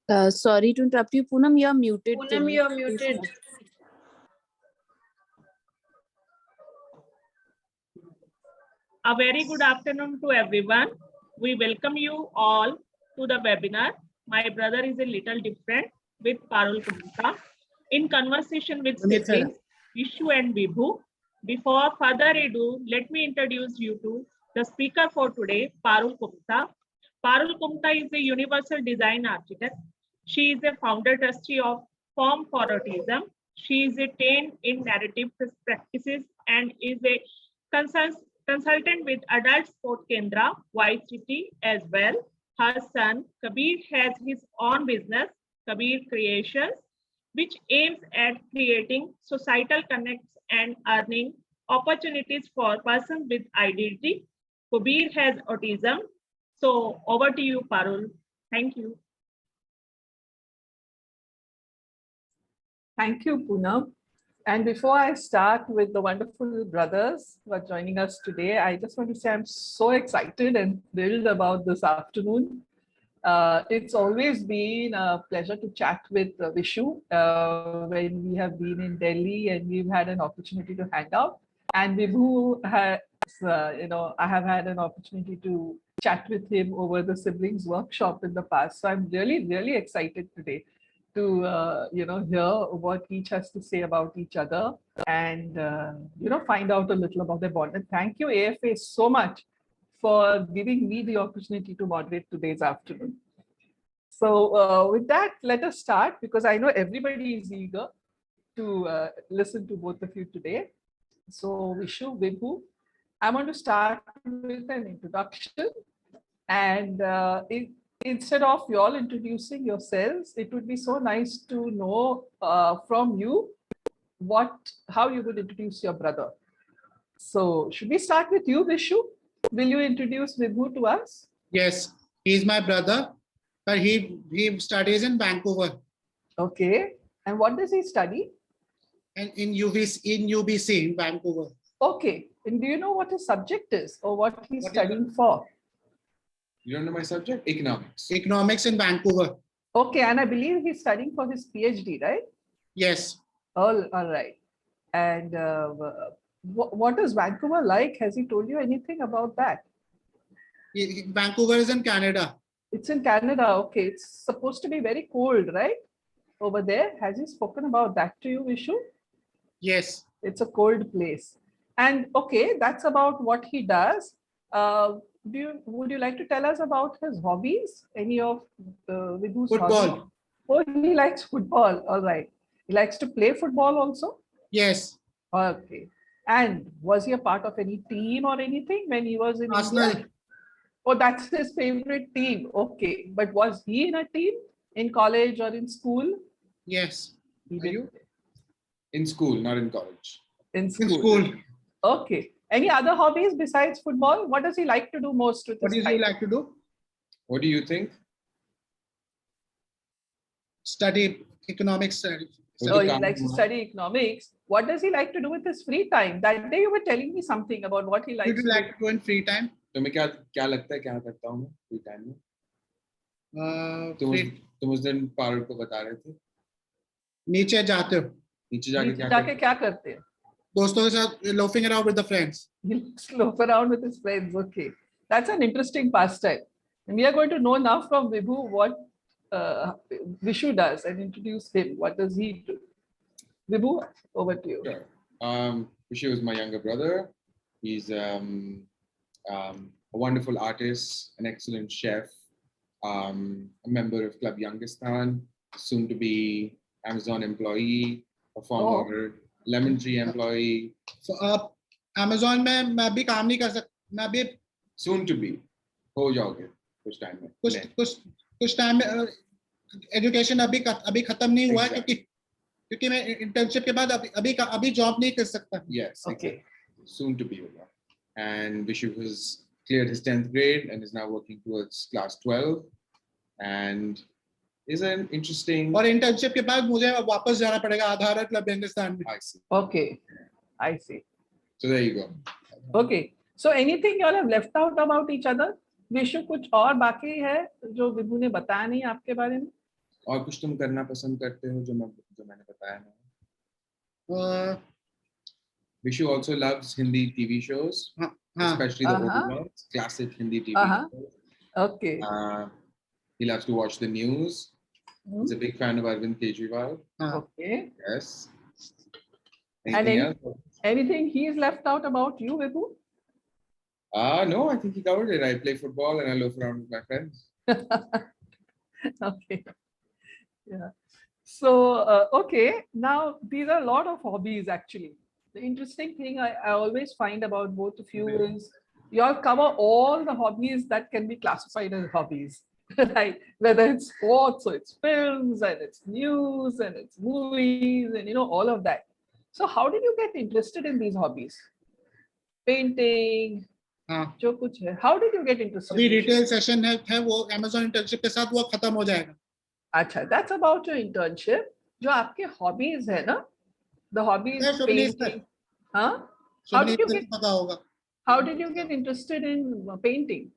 Sorry to interrupt you, Poonam. You are muted. Poonam, you are muted. A very good afternoon to everyone. We welcome you all to the webinar. My brother is a little different with Parul Kumtha in conversation with siblings Vishu and Vibhu. Before further ado, let me introduce you to the speaker for today, Parul Kumtha. Parul Kumtha is a universal design architect. She is a founder trustee of Form for Autism. She is a trained in narrative practices and is a consultant with Adult Sport Kendra, White City as well. Her son, Kabir, has his own business, Kabir Kreations, which aims at creating societal connects and earning opportunities for persons with identity. Kabir has autism. So over to you, Parul. Thank you. Thank you, Poonam. And before I start with the wonderful brothers who are joining us today, I just want to say I'm so excited and thrilled about this afternoon. It's always been a pleasure to chat with Vishu when we have been in Delhi and we've had an opportunity to hang out. And Vibhu has, I have had an opportunity to chat with him over the siblings workshop in the past. So I'm really, really excited today to hear what each has to say about each other and find out a little about their bond. And thank you, AFA, so much for giving me the opportunity to moderate today's afternoon. So with that, let us start, because I know everybody is eager to listen to both of you today. So Vishu, Vibhu, I want to start with an introduction, and instead of you all introducing yourselves, it would be so nice to know from you how you would introduce your brother. So should we start with you, Vishu? Will you introduce Vibhu to us? Yes, he's my brother, but he studies in Vancouver. Okay. And what does he study? And in UBC in Vancouver. Okay. And do you know what his subject is or what he's studying for? You don't know my subject? Economics. Economics in Vancouver. Okay. And I believe he's studying for his PhD, right? Yes. All right. And what is Vancouver like? Has he told you anything about that? Vancouver is in Canada. It's in Canada. Okay. It's supposed to be very cold, right? Over there. Has he spoken about that to you, Vishu? Yes. It's a cold place. And okay, that's about what he does. Would you like to tell us about his hobbies? Any of Vibhu's football. Hobbies? Oh, he likes football. All right. He likes to play football also? Yes. Okay. And was he a part of any team or anything when he was in Arsenal? India? Oh, that's his favorite team. Okay. But was he in a team in college or in school? Yes. Are you? In school, not in college. In school. In school. Okay. Any other hobbies besides football? What does he like to do most with his time? What does he like to do? What do you think? Study economics. So he likes to study economics. What does he like to do with his free time? That day you were telling me something about what he likes. What do you like to do in free time? तुम्हें क्या लगता है क्या करता हूँ मैं free time में? तुम उस दिन पारुल को बता रहे थे. नीचे जाते हो. नीचे जाके क्या करते हैं? दोस्तों के साथ loafing around with the friends. Loaf around with his friends. Okay, that's an interesting pastime. And we are going to know now from Vibhu what Vishu does and introduce him. What does he do? Vibhu, over to you. Sure. Vishu is my younger brother. He's a wonderful artist, an excellent chef, a member of Club Youngistan, soon to be Amazon employee, a former Lemon Tree employee. So Amazon में मैं भी काम नहीं कर सकता. मैं भी soon to be हो जाओगे कुछ टाइम में. कुछ टाइम में एजुकेशन अभी खत्म नहीं हुआ है क्योंकि मैं इंटर्नशिप के बाद अभी जॉब नहीं कर सकता. Yes. Okay. Soon to be होगा. And Vishu has cleared his 10th grade and is now working towards class 12 and is an interesting. और इंटर्नशिप के बाद मुझे वापस जाना पड़ेगा आधार क्लब हिंदुस्तान में. I see. Okay, I see. So there you go. Okay. So anything you all have left out about each other? Vishu, कुछ और बाकी है जो विभू ने बताया नहीं आपके बारे में? और कुछ तुम करना पसंद करते हो जो मैंने बताया ना? Vishu also loves Hindi TV shows, especially the old ones, classic Hindi TV shows. Okay. He loves to watch the news. He's a big fan of Arvind Kejriwal. Okay. Yes. And Anything else? anything he's left out about you, Vibhu? No, I think he covered it. I play football and I loaf around with my friends. Okay. Yeah. So, okay. Now, these are a lot of hobbies, actually. The interesting thing I always find about both of you is you all cover all the hobbies that can be classified as hobbies, right? Whether it's sports or it's films and it's news and it's movies and, all of that. So how did you get interested in these hobbies? Painting, जो कुछ है. How did you get interested? अभी retail session है वो Amazon internship के साथ वो खत्म हो जाएगा. अच्छा, that's about your internship. जो आपके hobbies है ना? The hobbies painting. Huh? How did you get interested in painting?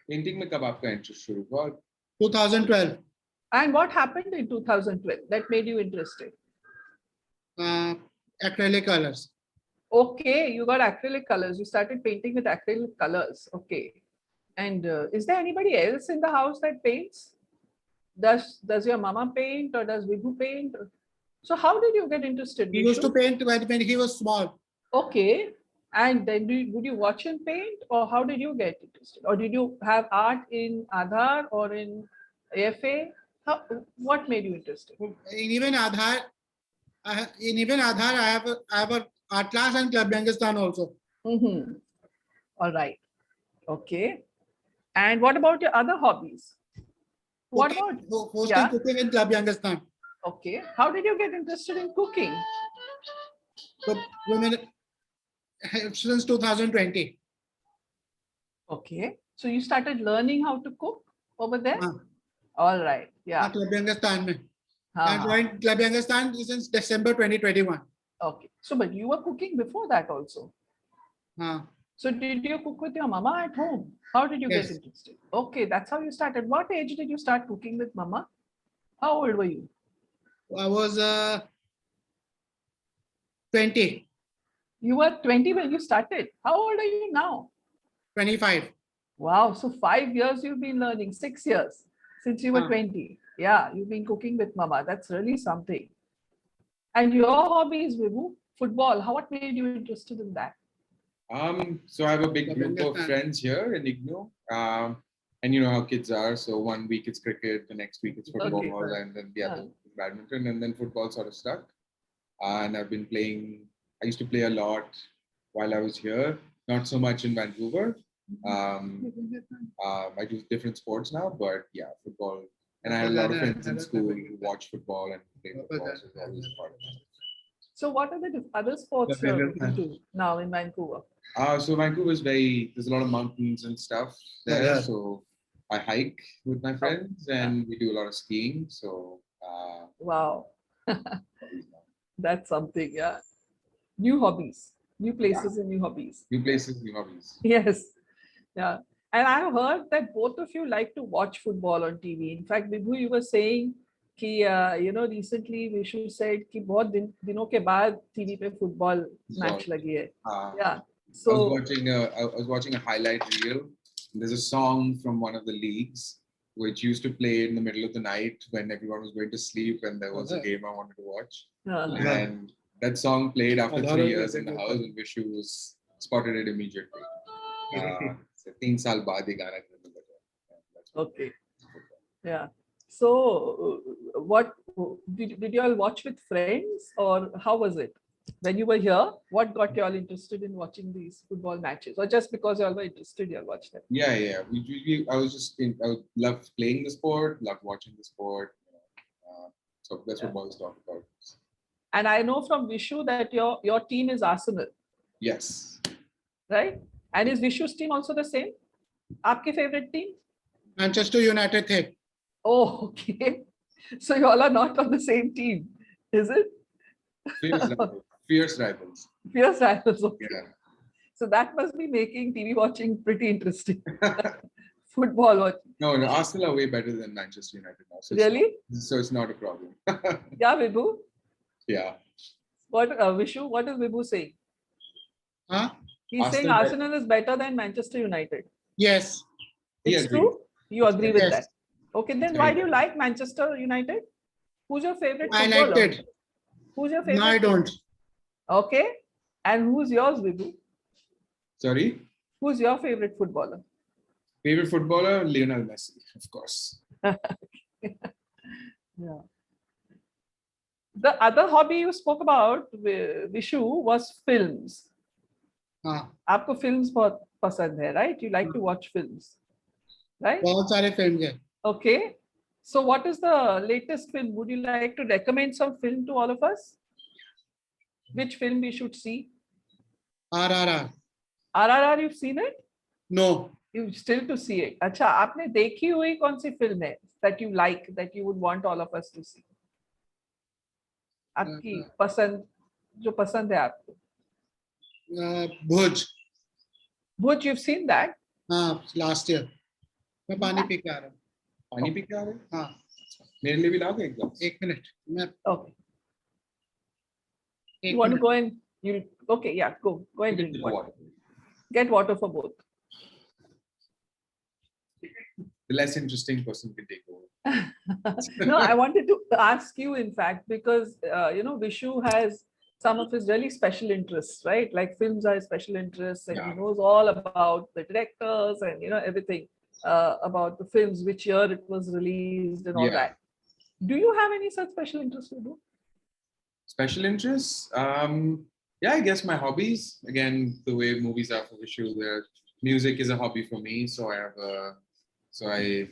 Painting में कब आपका interest शुरू हुआ? 2012. And what happened in 2012 that made you interested? Acrylic colors. Okay, you got acrylic colors. You started painting with acrylic colors. Okay. And is there anybody else in the house that paints? Does your mama paint or does Vibhu paint? So how did you get interested? He used to paint when he was small. Okay. And then would you watch him paint, or how did you get interested? Or did you have art in Aadhaar or in AFA? What made you interested? In Aadhaar, I have a art class and Club Yangistan also. Mm-hmm. All right. Okay. And what about your other hobbies? What about hosting cooking in Club Yangistan? Okay. How did you get interested in cooking? So, since 2020. Okay. So you started learning how to cook over there? All right. Yeah. Club Yangistan. I joined Club Yangistan since December 2021. Okay. So, but you were cooking before that also? So did you cook with your mama at home? How did you get interested? Okay, that's how you started. What age did you start cooking with mama? How old were you? I was 20. You were 20 when you started. How old are you now? 25. Wow. So 5 years you've been learning, 6 years since you were 20. Yeah, you've been cooking with mama. That's really something. And your hobby is Vibhu, football. What made you interested in that? So I have a big group of friends here in IGNU. And you know how kids are. So 1 week it's cricket, the next week it's football, and then the other badminton, and then football sort of stuck. And I've been playing. I used to play a lot while I was here, not so much in Vancouver. I do different sports now, but yeah, football. And I had a lot of friends in school who watch football and play football, so it's always part of it. So what are the other sports you do now in Vancouver? So Vancouver is there's a lot of mountains and stuff there. So I hike with my friends and we do a lot of skiing. So wow. That's something, yeah. New hobbies, new places and new hobbies. New places, new hobbies. Yes. Yeah. And I have heard that both of you like to watch football on TV. In fact, Vibhu, you were saying कि recently Vishu said कि बहुत दिनों के बाद TV पे football match लगी है. Yeah. So I was watching a highlight reel. There's a song from one of the leagues which used to play in the middle of the night when everyone was going to sleep and there was a game I wanted to watch. And that song played after 3 years in the house and Vishu spotted it immediately. 3 साल बाद ये गाना बजा. Okay. Yeah. So what did you all watch with friends, or how was it? When you were here, what got you all interested in watching these football matches, or just because you all were interested, you all watched them? Yeah. I loved playing the sport, loved watching the sport. So that's what boys talk about. And I know from Vishu that your team is Arsenal. Yes. Right? And is Vishu's team also the same? Aapke favorite team? Manchester United थे. Oh, okay. So you all are not on the same team, is it? Fierce rivals. Fierce rivals. Okay. Yeah. So that must be making TV watching pretty interesting. football watching. No, Arsenal are way better than Manchester United now. So Really? So it's not a problem. Yeah, Vibhu. Yeah. What Vishu? What is Vibhu saying? Huh? He's saying Arsenal Arsenal is better than Manchester United. Yes. He It's agrees. true. You agree with Yes. that? Okay, then It's why very do you good. like Manchester United? Who's your favorite I footballer? liked it. Who's your favorite? No, I don't. Okay, and who's yours, Vibhu? Sorry? Who's your favorite footballer? Favorite footballer? Lionel Messi, of course. Yeah. The other hobby you spoke about, Vishu, was films. हाँ, आपको films बहुत पसंद है, right? You like to watch films, right? बहुत सारे film है. Okay. So what is the latest film? Would you like to recommend some film to all of us? Which film we should see? RRR. RRR, you've seen it? No. You still to see it. अच्छा, आपने देखी हुई कौन सी film है that you like, that you would want all of us to see? आपकी पसंद, जो पसंद है आपको. भुज. Bhuj, you've seen that? हाँ, last year. मैं पानी पी के आ रहा हूँ. पानी पी के आ रहे? हाँ, मेरे लिए भी लाओगे एक ग्लास? एक मिनट. मैं Okay. एक You want to minute. go and you? Okay, yeah, go and drink water. Get water for both. The less interesting person can take over. No, I wanted to ask you, in fact, because Vishu has some of his really special interests, right? Like films are his special interests, and he Yeah. knows all about the directors and everything about the films, which year it was released, and all Yeah. that. Do you have any such special interests, Vibhu? Special interests? Yeah, I guess my hobbies. Again, the way movies are for Vishu, music is a hobby for me. So I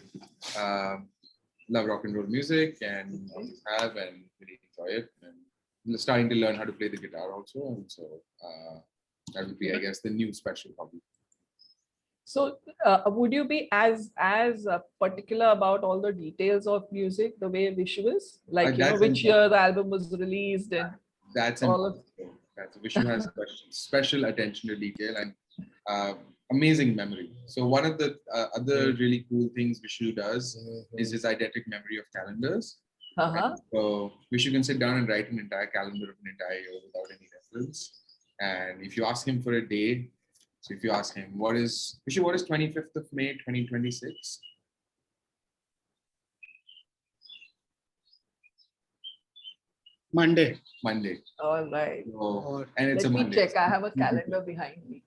love rock and roll music and always have and really enjoy it. And starting to learn how to play the guitar also. And so that would be, I guess, the new special hobby. So, would you be as particular about all the details of music the way Vishu is? Like, That's which year the album was released and That's all of. That's Vishu has special attention to detail and amazing memory. So one of the other really cool things Vishu does is his eidetic memory of calendars. Uh-huh. So Vishu can sit down and write an entire calendar of an entire year without any reference. And if you ask him for a day, so if you ask him, Vishu, what is 25th of May, 2026? Monday. Monday. All right. So, and it's Let a me Monday. check. I have a calendar behind me.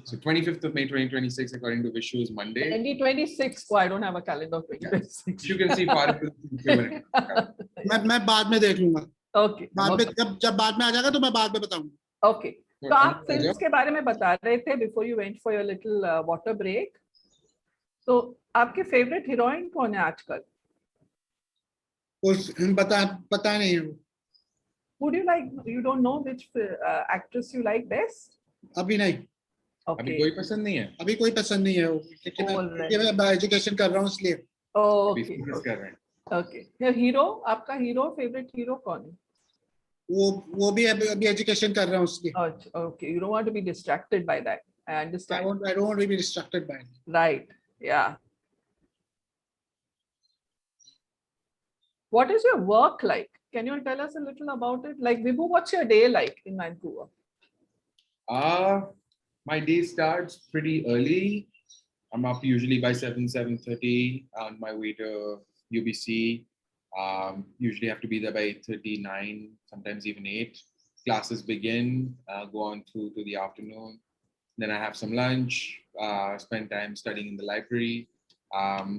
So 25th of May 2026, according to Vishu, is Monday. 2026. Oh, I don't have a calendar of 2026. You can see Parul Kumtha. मैं बाद में देख लूंगा. Okay. बाद में जब बाद में आ जाएगा तो मैं बाद में बताऊंगा. Okay. तो आप फिल्म्स के बारे में बता रहे थे before you went for your little water break. तो आपके favorite heroine कौन है आजकल? उस पता नहीं है. Would you like? You don't know which actress you like best? अभी नहीं. अभी कोई पसंद नहीं है. अभी कोई पसंद नहीं है. क्योंकि मैं एजुकेशन कर रहा हूँ इसलिए. Okay. Focus कर रहे हैं. Okay. Your hero, आपका hero, favorite hero कौन है? वो भी अभी एजुकेशन कर रहा हूँ उसकी. Okay. You don't want to be distracted by that. I understand. I don't want to be distracted by it. Right. Yeah. What is your work like? Can you tell us a little about it? Like, Vibhu, what's your day like in Vancouver? My day starts pretty early. I'm up usually by 7:30 on my way to UBC. Usually have to be there by 8:39, sometimes even 8. Classes begin, go on through to the afternoon. Then I have some lunch, spend time studying in the library.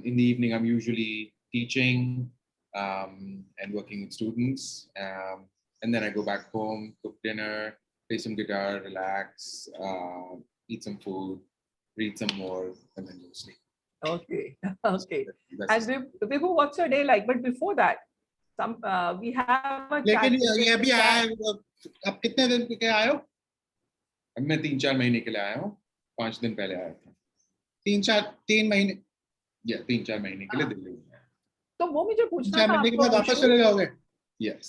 In the evening, I'm usually teaching and working with students. And then I go back home, cook dinner, play some guitar, relax, eat some food, read some more, and then go to sleep. Okay. Okay. That's And Vibhu, what's your day like? But before that, we have a chat. लेकिन ये भी आया. आप कितने दिन के आए हो? अब मैं 3-4 महीने के लिए आया हूँ. 5 दिन पहले आया था. 3 महीने. या 3-4 महीने के लिए दिल्ली में आया. तो वो मुझे पूछना 3 था महीने के बाद आपको, वापस विशु. चले जाओगे? Yes,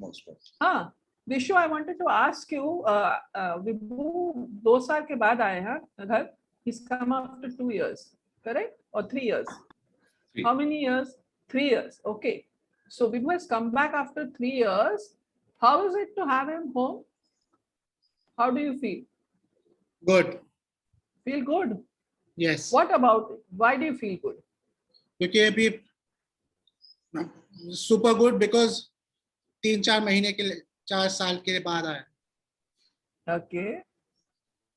most of it. हाँ, Vishu, I wanted to ask you, विभू 2 साल के बाद आए हैं घर, He's come after 2 years, correct? Or 3 years? 3. How many years? 3 years. Okay. So Vibhu has come back after 3 years. How is it to have him home? How do you feel? Good. Feel good? Yes. What about it? Why do you feel good? क्योंकि अभी super good because 3-4 महीने के लिए 4 साल के बाद आया. Okay.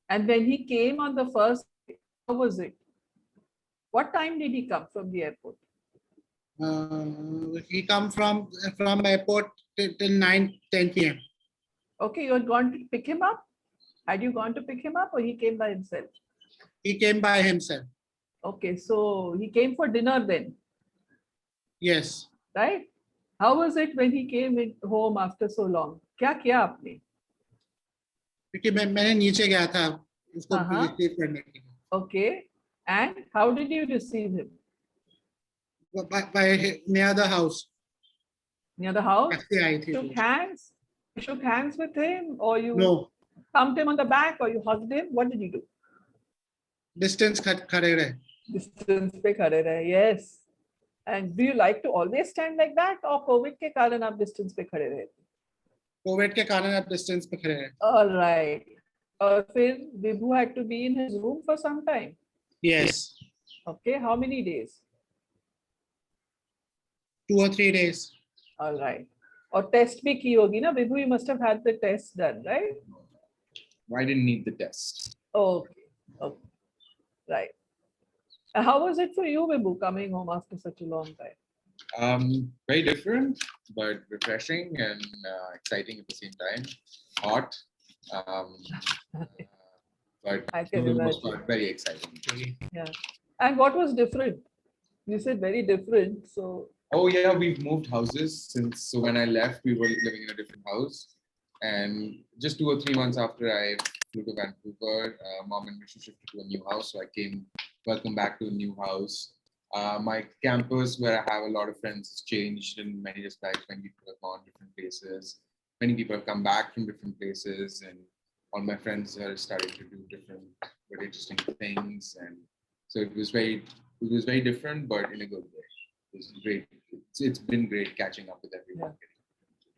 And when he came on the first day, how was it? What time did he come from the airport? He come from airport till 9-10 p.m. Okay, you had gone to pick him up? Had you gone to pick him up or he came by himself? He came by himself. Okay, so he came for dinner then, Yes. right? How was it when he came home after so long? क्या किया आपने? क्योंकि मैंने नीचे गया था उसको receive करने के लिए. Okay, and how did you receive him? By near the house. Near the house? Taxi आई थी. Shook hands? You shook hands with him or you No. thumped him on the back or you hugged him? What did you do? Distance खड़े रहे. Distance पे खड़े रहे, yes. And do you like to always stand like that or COVID के कारण आप distance पे खड़े रहे? कोविड के कारण आप distance पे खड़े रहे. All right. और फिर Vibhu had to be in his room for some time. Yes. Okay, how many days? 2 or 3 days. All right. और test भी की होगी ना? Vibhu, you must have had the test done, right? I didn't need the test. Okay. Okay. Right. How was it for you, Vibhu, coming home after such a long time? Very different, but refreshing and exciting at the same time. Hot, but I for can the most imagine. part, very exciting. Yeah. And what was different? You said very different. So, Oh yeah, we've moved houses since. So when I left, we were living in a different house, and just 2 or 3 months after I flew to Vancouver, Mom and Vishu shifted to a new house. So I came, welcome back to a new house. My campus, where I have a lot of friends, has changed in many respects. Many people have gone different places. Many people have come back from different places, and all my friends are starting to do different, very interesting things. And so it was very different, but in a good way. It was great. It's been great catching up with everyone.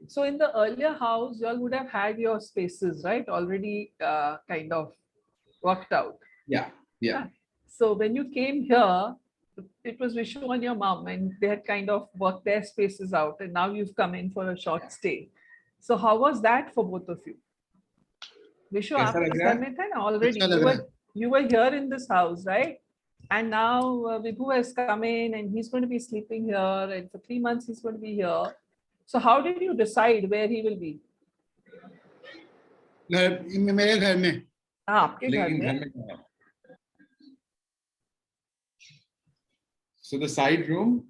so in the earlier house, you all would have had your spaces, right? Already kind of worked out. Yeah. So when you came here, it was Vishu and your mom, and they had kind of worked their spaces out, and now you've come in for a short stay. So how was that for both of you? Vishu, कैसा आपके लग घर रहा है? में था ना already. अच्छा लग रहा है. You were here in this house, right? And now Vibhu has come in, and he's going to be sleeping here, and for 3 months he's going to be here. So how did you decide where he will be? मेरे घर में. हाँ, आपके घर लेकिन में. घर में कहाँ? So the side room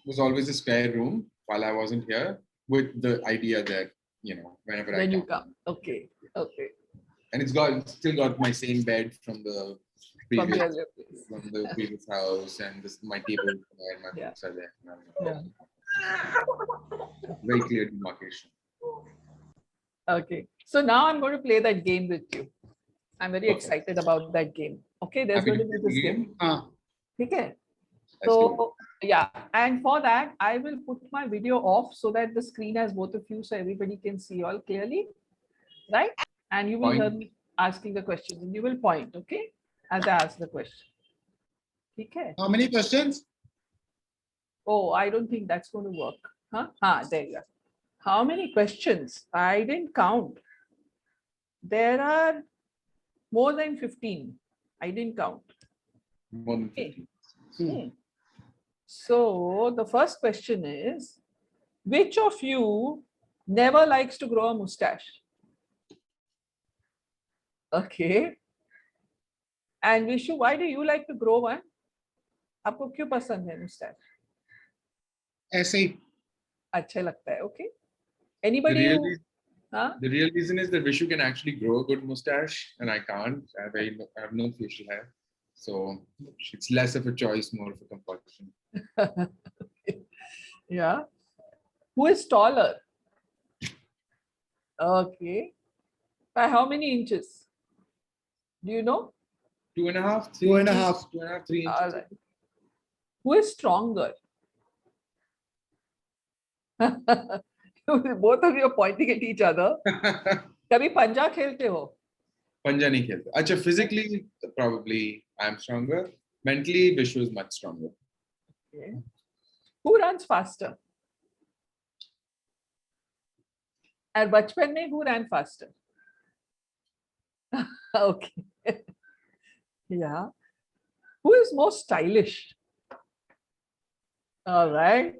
was always a spare room while I wasn't here, with the idea that, whenever When I you come. come. Okay. And it's still got my same bed from the From the previous earlier place. from the previous house, and my table there, my Yeah. books are there. Yeah. Very clear demarcation. Okay. So now I'm going to play that game with you. I'm very Okay. excited about that game. Okay, there's Happy going to to be play this the game. game? हाँ. Okay. Let's do it. So yeah, and for that I will put my video off so that the screen has both of you, so everybody can see you all clearly, right? And you will Point. hear me asking the questions, and you will point, okay, as I ask the question. Okay. How many questions? Oh, I don't think that's going to work. Huh? There you are. How many questions? I didn't count. There are more than 15. I didn't count. More than Okay. 50. So the first question is, which of you never likes to grow a mustache? Okay. And Vishu, why do you like to grow one? आपको क्यों पसंद है mustache? ऐसे ही. अच्छा लगता है, okay. The Anybody real, who, huh? the real reason is that Vishu can actually grow a good mustache, and I can't. I have no facial hair, so it's less of a choice, more of a compulsion. Yeah. Who is taller? Okay. By how many inches? Do you know? 2.5, 3 2.5. inches, 2.5, 3 inches. All right. Who is stronger? Both of you are pointing at each other. कभी पंजा खेलते हो? Panja nahi khelta. Acha, physically, probably I'm stronger. Mentally, Vishu is much stronger. Okay. Who runs faster? And bachpan mein who ran faster? Okay. Yeah. Who is more stylish? All right.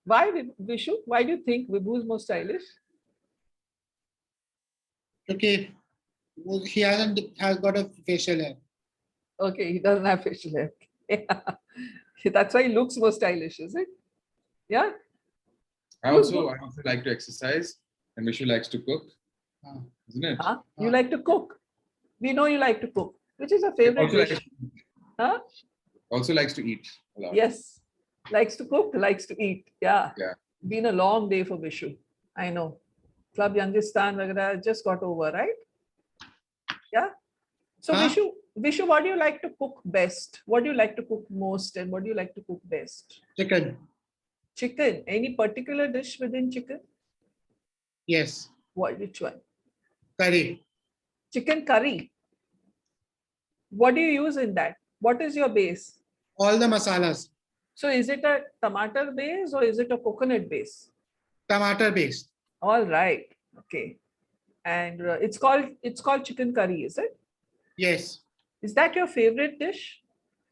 Why, Vishu? Why do you think Vibhu is more stylish? Okay. He has got a facial hair. Okay, he doesn't have facial hair. That's why he looks more stylish, is it? Yeah. I also like to exercise, and Vishu likes to cook, isn't it? Huh? You like to cook. We know you like to cook. Which is a favorite Also dish? likes, Huh? also likes to eat a lot. Yes. Likes to cook, likes to eat. Yeah. Yeah. Been a long day for Vishu. I know. Club Youngistan Vagara just got over, right? Yeah. So Huh? Vishu, what do you like to cook best? What do you like to cook most, and what do you like to cook best? Chicken. Chicken. Any particular dish within chicken? Yes. Which one? Curry. Chicken curry. What do you use in that? What is your base? All the masalas. So is it a tomato base or is it a coconut base? Tomato based. All right. Okay. And it's called chicken curry, is it? Yes. Is that your favorite dish?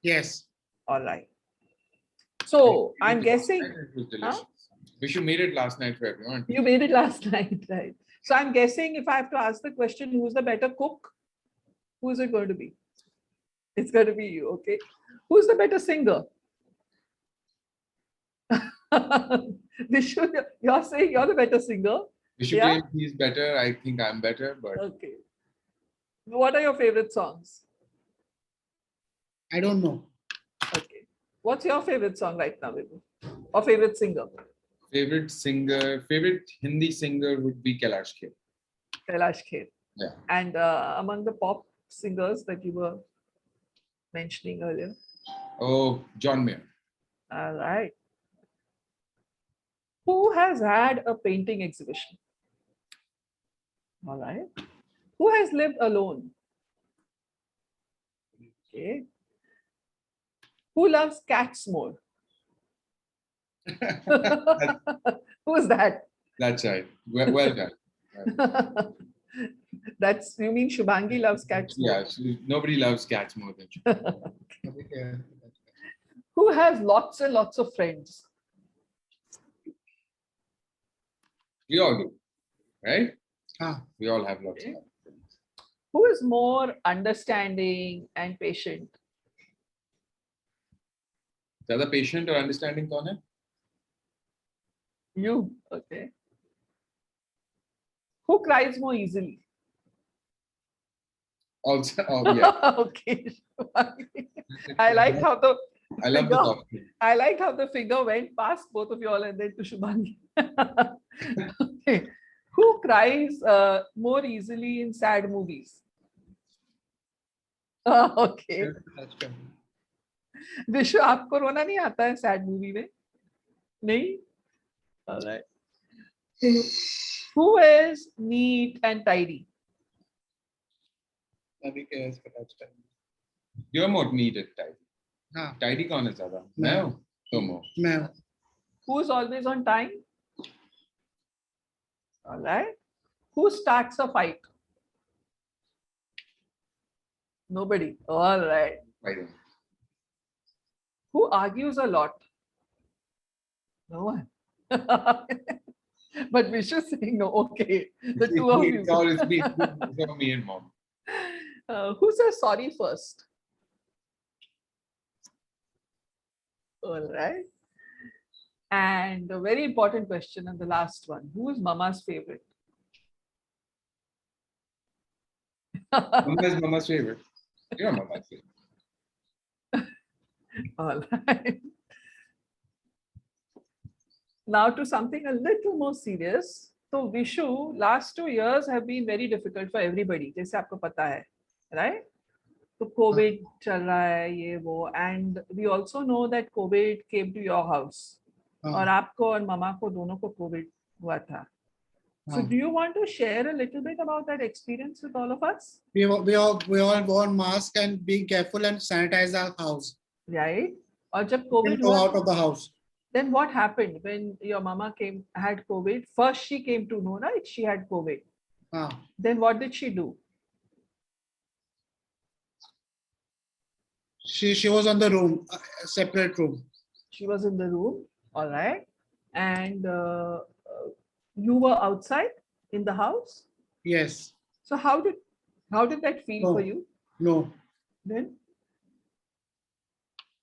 Yes. All right. So I'm guessing It was delicious. Vishu made it last night for everyone. you made it last night, right? So I'm guessing if I have to ask the question, who's the better cook? Who is it going to be? It's going to be you, okay? Who's the better singer? Vishu, you're saying you're the better singer. Vishu Yeah. claims he's better. I think I'm better, but Okay. What are your favorite songs? I don't know. Okay. What's your favorite song right now, Vibhu? Or favorite singer? favorite Hindi singer would be Kailash Kher. Kailash Kher. Yeah. And among the pop singers that you were mentioning earlier? Oh, John Mayer. All right. Who has had a painting exhibition? All right. Who has lived alone? Okay. Who loves cats more? Who's that? That's right. Well done. That's, you mean Shubhangi loves cats more? Yeah, nobody loves cats more than you. Who has lots and lots of friends? We all do, right? Ah. We all have lots Okay. of friends. Who is more understanding and patient? Zyada patient or understanding kaun hai? You. Okay. Who cries more easily? Also, oh yeah. Okay. I liked how the I love the figure- topic. I liked how the finger went past both of you all and then to Shubhangi. Okay. Who cries more easily in sad movies? Okay. विश्व आपको रोना नहीं आता है sad movie में? नहीं? All right. Who is neat and tidy? You're more neat and tidy. हाँ. Tidy kaun hai zyada? मैं. No. Tuम ho. मैं. Who is always on time? All right. Who starts a fight? Nobody. All right. I don't. Who argues a lot? No one. But Vishu is saying no. Okay. The two of you. It's always me. It's all me and mom. Who says sorry first? All right. And a very important question, and the last one. Who is Mama's favorite? Mama is Mama's favorite. You're Mama's favorite. All right. Now to something a little more serious. So Vishu, last 2 years have been very difficult for everybody. जैसे आपको पता है, right? तो COVID चल रहा है ये वो, and we also know that COVID came to your house. और आपको और मामा को दोनों को COVID हुआ था. So do you want to share a little bit about that experience with all of us? We all wear mask and be careful and sanitize our house. Right. और जब COVID Go हुआ, out of the house. then what happened when your mama had COVID? First she came to know, right? She had COVID. Then what did she do? She was on the room, a separate room. She was in the room, all right. And you were outside in the house? Yes. So how did that feel for you? No. Then?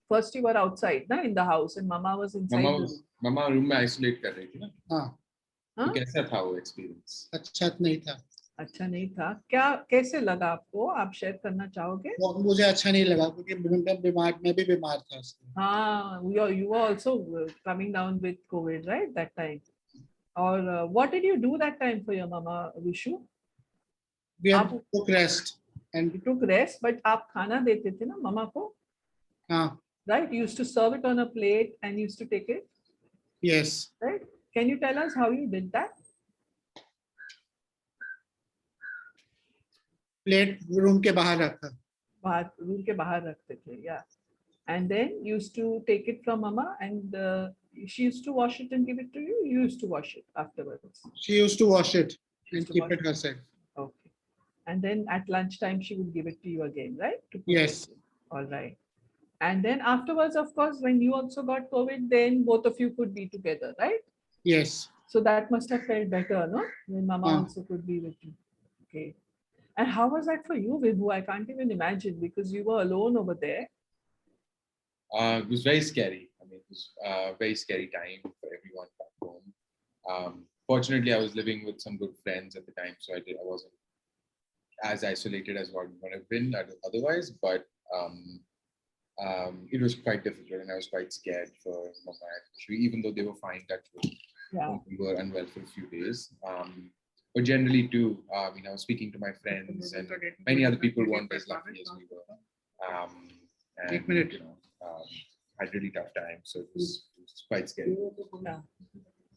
First you were outside, na, in the house, and mama was inside the room. Mama room में isolate कर रही थी ना. हाँ. तो कैसा था वो experience? अच्छा नहीं था. अच्छा नहीं था. क्या कैसे लगा आपको? आप शेयर करना चाहोगे? मुझे अच्छा नहीं लगा क्योंकि मैं भी बीमार था. हाँ, you were also coming down with COVID, right? That time. Or what did you do that time for your mama, Vishu? We took rest. And you took rest, but आप खाना देते थे ना mama को? हाँ. Right? You used to serve it on a plate and used to take it? Yes. Right? Can you tell us how you did that? Plate room के बाहर रखा. Room के बाहर रखते थे, yeah. And then you used to take it from mama and she used to wash it and give it to you? You used to wash it afterwards? She used to wash it and keep it herself. Okay. And then at lunchtime she would give it to you again, right? Yes. All right. And then afterwards, of course, when you also got COVID, then both of you could be together, right? Yes. So that must have felt better, no? When mama also could be with you. Okay. And how was that for you, Vibhu? I can't even imagine because you were alone over there. It was very scary. I mean, it was a very scary time for everyone back home. Fortunately, I was living with some good friends at the time, so I wasn't as isolated as what would have been otherwise, but it was quite difficult and I was quite scared for Mama actually, even though they were fine, that we were unwell for a few days. But generally too, I was speaking to my friends and many other people weren't as lucky as we were. And, had really tough time, so it was quite scary. Yeah.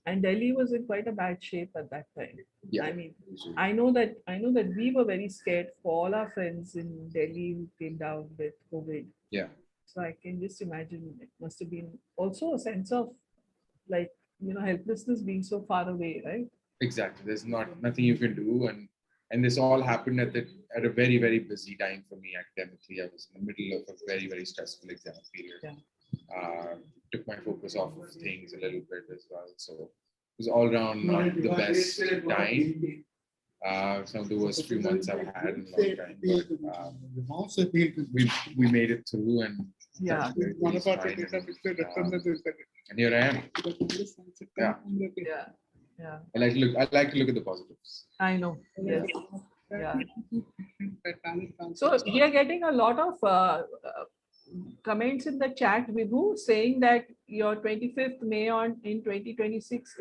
And Delhi was in quite a bad shape at that time. Yeah. I mean, I know that we were very scared for all our friends in Delhi who came down with COVID. Yeah. So I can just imagine it must have been also a sense of like, helplessness being so far away, right? Exactly. There's nothing you can do, and this all happened at a very, very busy time for me academically. I was in the middle of a very, very stressful exam period. Yeah. Took my focus off of things a little bit as well. So it was all around not the best time. Some of the worst few months I've had in a long time. But, we made it through and yeah. And here I am. Yeah. Yeah. Yeah. I like to look at the positives. I know. Yes. Yeah. So we are getting a lot of comments in the chat, Vibhu, saying that your 25th May in 2026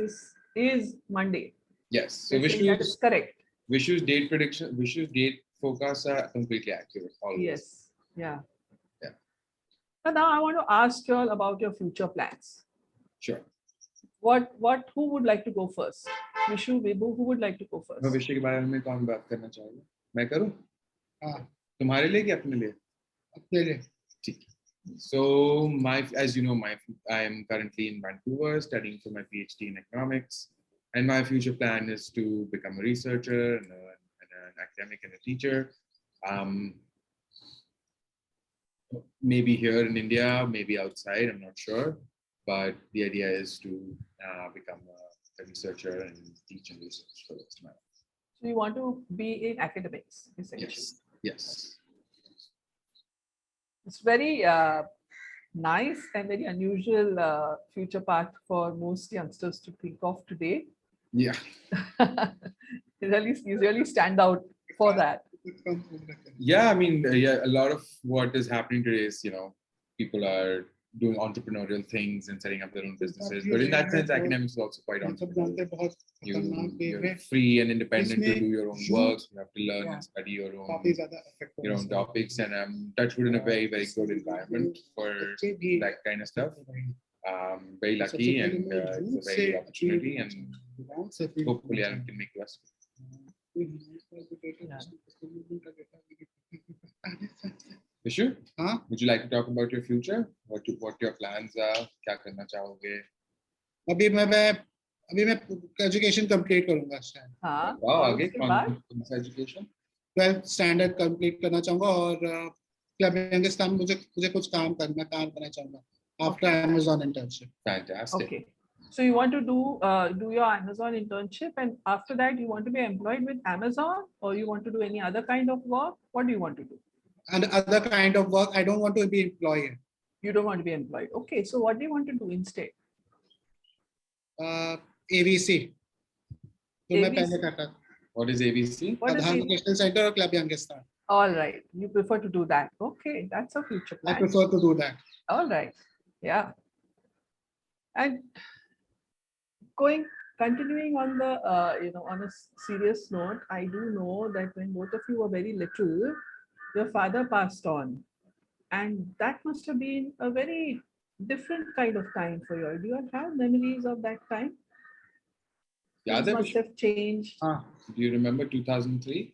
is Monday. Yes. So that is correct. Vishu's date forecasts are completely accurate. Always. Yes. Yeah. Yeah. But now I want to ask you all about your future plans. Sure. Who would like to go first? Vishu, Vibhu, who would like to go first? Vishu के बारे में कौन बात करना चाहेगा? मैं करूँ? हाँ. तुम्हारे लिए क्या अपने लिए? अपने लिए. So as you know, I am currently in Vancouver studying for my PhD in economics, and my future plan is to become a researcher and an academic and a teacher. Maybe here in India, maybe outside, I'm not sure, but the idea is to become a researcher and teach and research for the rest of my life. So you want to be in academics, essentially? Yes. It's very nice and very unusual future path for most youngsters to think of today. Yeah. You really stand out for that. Yeah, I mean, a lot of what is happening today is, people are doing entrepreneurial things and setting up their own businesses. But in that sense, academics is also quite entrepreneurial. You're free and independent to do your own work. You have to learn and study your own topics. And I'm touched wood in a very, very good environment for that kind of stuff. Very lucky, and it's a very good opportunity, and hopefully I can make the rest of it. Vishu, would you like to talk about your future? What your plans are? क्या करना चाहोगे? अभी मैं education complete करूंगा शायद. हाँ. वाह, आगे कौन सा एजुकेशन? 12th स्टैंडर्ड कंप्लीट करना चाहूंगा और क्लब यंगस्टार में मुझे कुछ काम करना चाहूंगा after Amazon internship. Fantastic. Okay. So you want to do your Amazon internship, and after that you want to be employed with Amazon, or you want to do any other kind of work? What do you want to do? And other kind of work. I don't want to be employed. You don't want to be employed. Okay. So what do you want to do instead? AVC. What is AVC? Vocational Center or Club Youngster. All right. You prefer to do that. Okay. That's a future plan. I prefer to do that. All right. Yeah. And continuing on the, on a serious note, I do know that when both of you were very little, your father passed on. And that must have been a very different kind of time for you. Do you have memories of that time? Yeah, that must have changed. Do you remember 2003?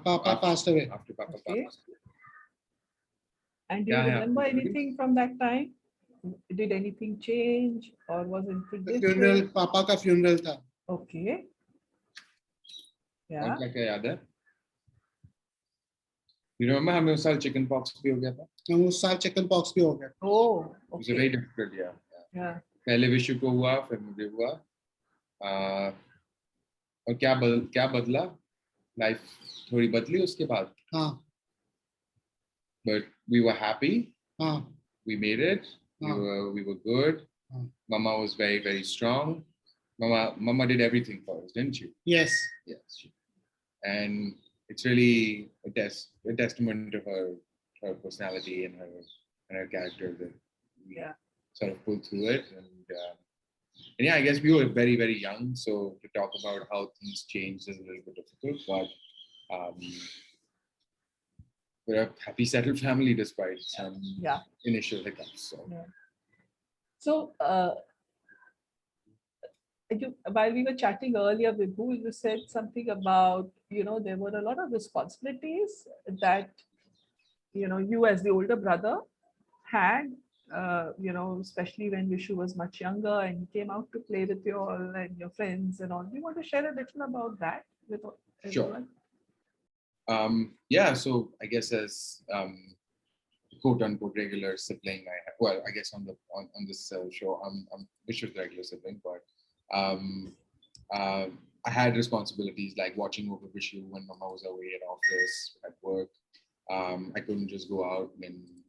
Papa passed away. After Papa Okay. passed away. And do you remember anything from that time? Did anything change, or was it different? Funeral, Papa का funeral था. Okay. Yeah. क्या याद है? You remember हमें उस साल chicken pox भी हो गया था? हम उस साल chicken pox भी हो गया. Oh. Okay. It was a very difficult year. Yeah. पहले विशु को हुआ, फिर मुझे हुआ. और क्या बदला? Life थोड़ी बदली उसके बाद. हाँ. But we were happy. हाँ. We made it. We were good. Mama was very, very strong. Mama did everything for us, didn't she? Yes. Yes. And it's really a testament to her personality and her character that we sort of pulled through it. And yeah, I guess we were very, very young, so to talk about how things changed is a little bit difficult. But we're a happy, settled family despite some initial hiccups. So, while we were chatting earlier, Vibhu, you said something about, there were a lot of responsibilities that, you as the older brother had, especially when Vishu was much younger and he came out to play with you all and your friends and all. Do you want to share a little about that with everyone? Sure. Yeah, so I guess as quote unquote regular sibling, I guess on this show, I'm Vishu's regular sibling, but I had responsibilities like watching over Vishu when Mama was away at office, at work. I couldn't just go out and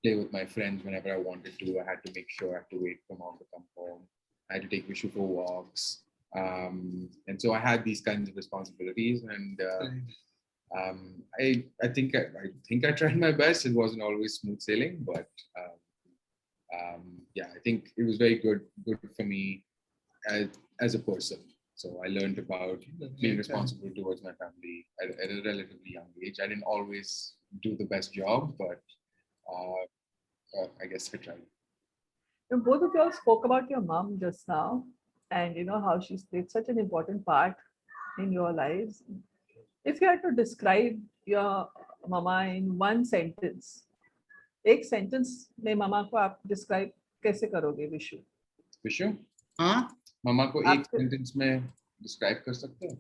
play with my friends whenever I wanted to. I had to make sure I had to wait for Mom to come home. I had to take Vishu for walks. And so I had these kinds of responsibilities, and I think I tried my best. It wasn't always smooth sailing, but yeah, I think it was very good for me as a person. So I learned about being responsible towards my family at a relatively young age. I didn't always do the best job, but I guess I tried. Both of you all spoke about your mom just now, and how she's played such an important part in your lives. If you had to describe your mama in one sentence, एक sentence में mama को आप describe कैसे करोगे, विशु? विशु? हाँ? मामा को एक sentence में describe कर सकते हो?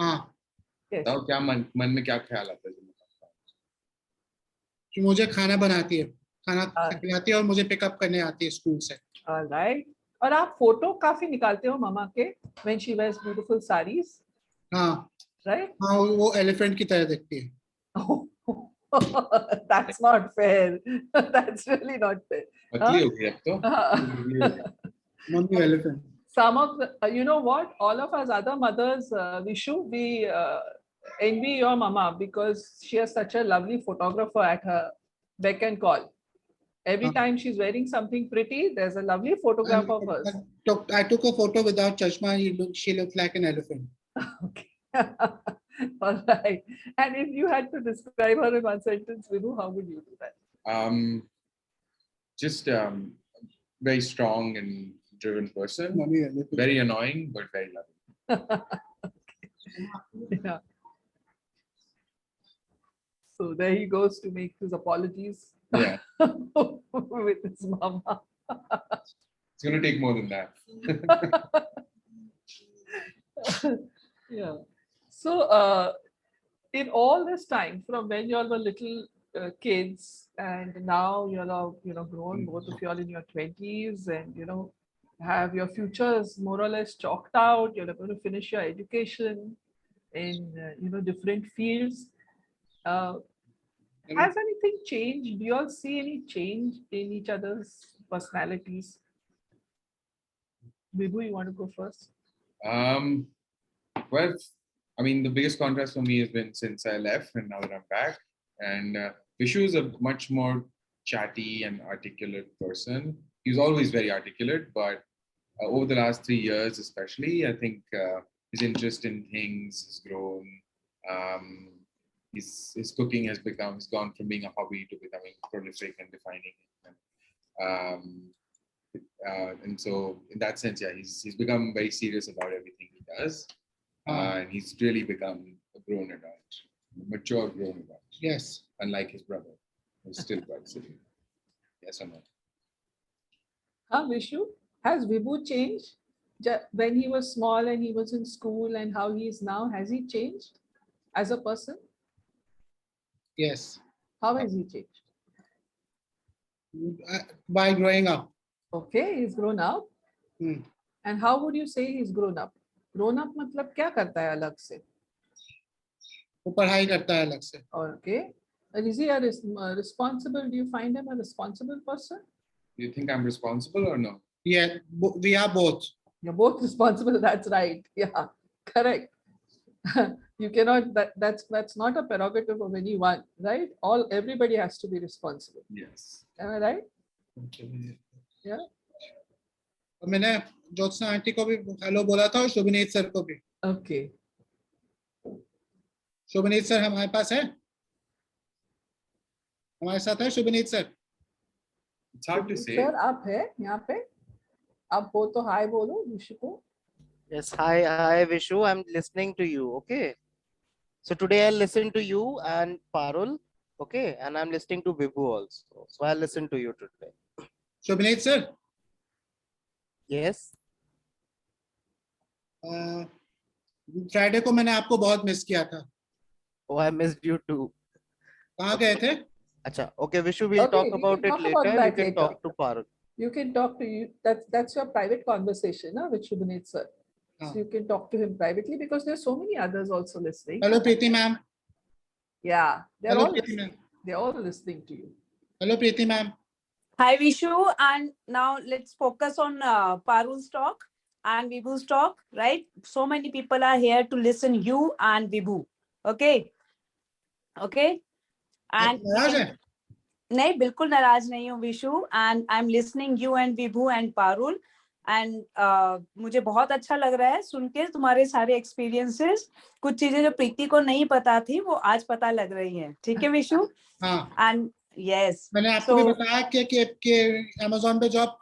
हाँ. तो क्या मन में क्या ख्याल आता है? कि मुझे खाना बनाती है, खाना खिलाती है और मुझे पिकअप करने आती है स्कूल से. All right. और आप फोटो काफी निकालते हो मामा के when she wears beautiful sarees. हाँ. Right? हाँ, वो एलिफेंट की तरह दिखती है. That's not fair. That's really not fair. पतली हो गई अब तो. Mummy elephant. Some of the, you know what? All of us other mothers, Vishu, we envy your mama because she has such a lovely photographer at her beck and call. Every time she's wearing something pretty, there's a lovely photograph of hers. I took a photo without chashma. She looked like an elephant. Okay. All right. And if you had to describe her in one sentence, Vibhu, how would you do that? Just very strong and driven person. Very annoying, but very loving. Yeah. So there he goes to make his apologies. Yeah. With his mama. It's going to take more than that. Yeah. So in all this time, from when you all were little kids, and now you're all, grown, both of you all in your 20s, and have your futures more or less chalked out. You're going to finish your education in different fields. Has anything changed? Do you all see any change in each other's personalities? Vibhu, you want to go first? Well, I mean, the biggest contrast for me has been since I left and now that I'm back. And Vishu is a much more chatty and articulate person. He was always very articulate, but over the last 3 years, especially, I think his interest in things has grown. His cooking has gone from being a hobby to becoming prolific and defining. And so in that sense, yeah, he's become very serious about everything he does. And he's really become a grown adult, mature grown adult. Yes. Unlike his brother, who's still quite silly. Yes or no? Vishu, has Vibhu changed when he was small and he was in school and how he is now? Has he changed as a person? Yes. How has he changed? By growing up. Okay, he's grown up. And how would you say he's grown up? Grown up मतलब क्या करता है अलग से? वो पढ़ाई करता है अलग से. Okay. And is he a responsible? Do you find him a responsible person? Do you think I'm responsible or no? Yeah, we are both. You're both responsible. That's right. Yeah, correct. You cannot. That's not a prerogative of anyone, right? Everybody has to be responsible. Yes. Am I right? Yeah. मैंने Jyotsna aunty को भी hello बोला था और शोभनीत sir को भी. Okay. शोभनीत sir हमारे पास है. हमारे साथ है Shobhneet sir. It's hard to say. Sir आप है यहाँ पे? आप हो तो हाय बोलो विशु को. Yes, hi Vishu, I'm listening to you, okay? So today I'll listen to you and Parul, okay? And I'm listening to Vibhu also. So I'll listen to you today. Shobhneet sir. Yes. Friday को मैंने आपको बहुत miss किया था. Oh, I missed you too. कहाँ गए थे? Acha, okay, Vishu, we'll talk about it later. You can talk to Parul. You can talk to you. That's your private conversation, with Shubhaneet sir. So you can talk to him privately because there's so many others also listening. Hello, Preeti ma'am. Yeah, they're Hello, all Preeti listening. ma'am. They're all listening to you. Hello, Preeti ma'am. Hi, Vishu. And now let's focus on Parul's talk and Vibhu's talk, right? So many people are here to listen you and Vibhu. Okay? Okay? And नहीं बिल्कुल नाराज नहीं हूँ Vishu and I'm listening you and Vibhu and Parul and मुझे बहुत अच्छा लग रहा है सुन के तुम्हारे सारे experiences. कुछ चीजें जो प्रीति को नहीं पता थी वो आज पता लग रही हैं. ठीक है विशु? हाँ. And yes. मैंने आपको भी बताया कि Amazon पे जॉब